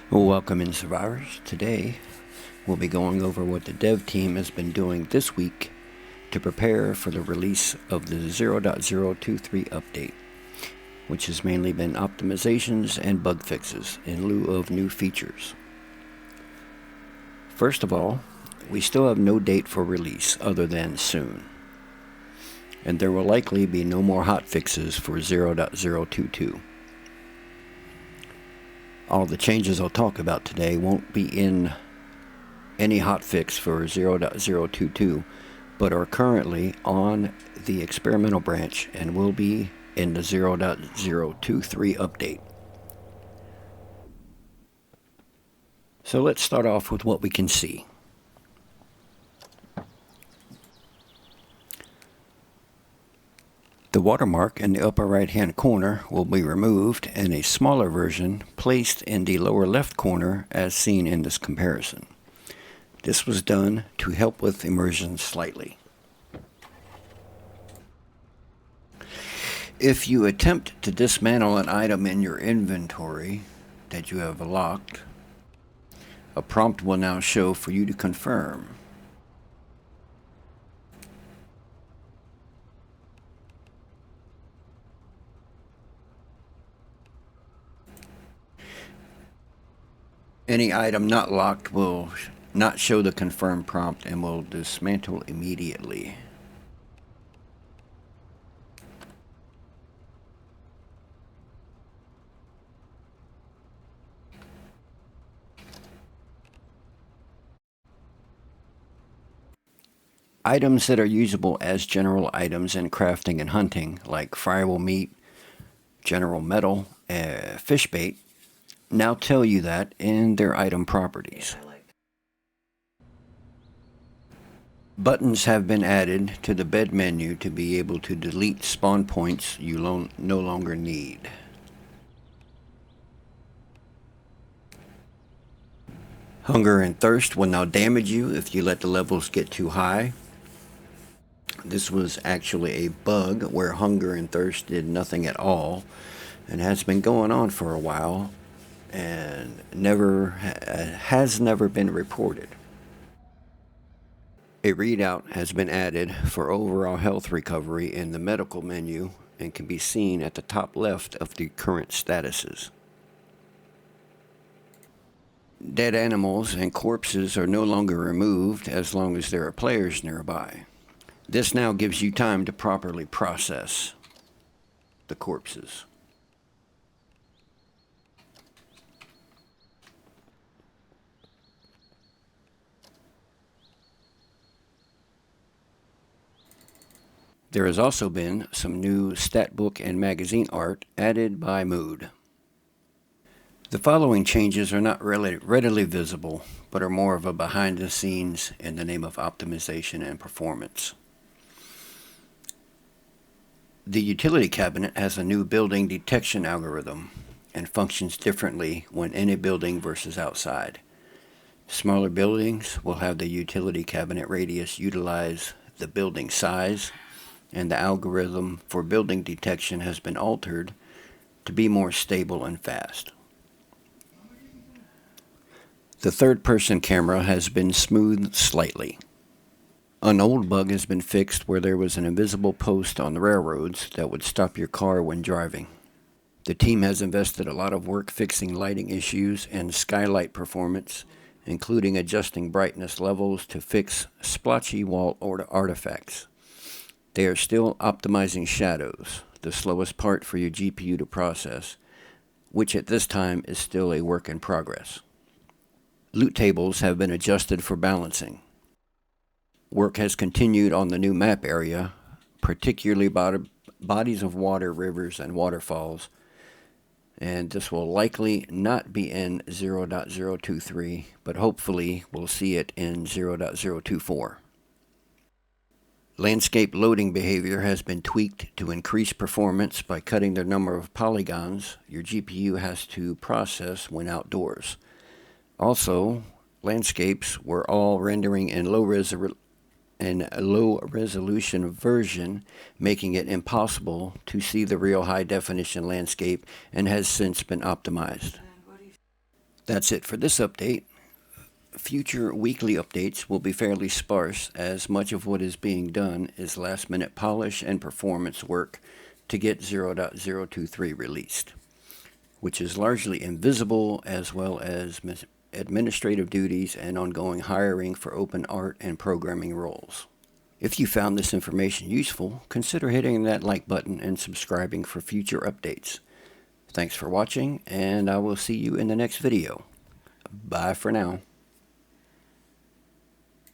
Welcome in, survivors. Today we'll be going over what the dev team has been doing this week to prepare for the release of the 0.023 update, which has mainly been optimizations and bug fixes in lieu of new features. First of all, we still have no date for release other than soon, and there will likely be no more hotfixes for 0.022. All the changes I'll talk about today won't be in any hotfix for 0.022, but are currently on the experimental branch and will be in the 0.023 update. So let's start off with what we can see. The watermark in the upper right hand corner will be removed and a smaller version placed in the lower left corner as seen in this comparison. This was done to help with immersion slightly. If you attempt to dismantle an item in your inventory that you have locked, a prompt will now show for you to confirm. Any item not locked will not show the confirm prompt and will dismantle immediately. Items that are usable as general items in crafting and hunting, like friable meat, general metal, fish bait, now tell you that in their item properties. Buttons have been added to the bed menu to be able to delete spawn points you no longer need. Hunger and thirst will now damage you if you let the levels get too high. This was actually a bug where hunger and thirst did nothing at all and has been going on for a while and has never been reported. A readout has been added for overall health recovery in the medical menu and can be seen at the top left of the current statuses. Dead animals and corpses are no longer removed as long as there are players nearby. This now gives you time to properly process the corpses. There has also been some new stat book and magazine art added by Mood. The following changes are not readily visible, but are more of a behind the scenes in the name of optimization and performance. The utility cabinet has a new building detection algorithm and functions differently when in a building versus outside. Smaller buildings will have the utility cabinet radius utilize the building size, and the algorithm for building detection has been altered to be more stable and fast. The third-person camera has been smoothed slightly. An old bug has been fixed where there was an invisible post on the railroads that would stop your car when driving. The team has invested a lot of work fixing lighting issues and skylight performance, including adjusting brightness levels to fix splotchy wall artifacts. They are still optimizing shadows, the slowest part for your GPU to process, which at this time is still a work in progress. Loot tables have been adjusted for balancing. Work has continued on the new map area, particularly bodies of water, rivers, and waterfalls, and this will likely not be in 0.023, but hopefully we'll see it in 0.024. Landscape loading behavior has been tweaked to increase performance by cutting the number of polygons your GPU has to process when outdoors. Also, landscapes were all rendering in low resolution version, making it impossible to see the real high definition landscape, and has since been optimized. That's it for this update. Future weekly updates will be fairly sparse, as much of what is being done is last-minute polish and performance work to get 0.023 released, which is largely invisible, as well as administrative duties and ongoing hiring for open art and programming roles. If you found this information useful, consider hitting that like button and subscribing for future updates. Thanks for watching, and I will see you in the next video. Bye for now.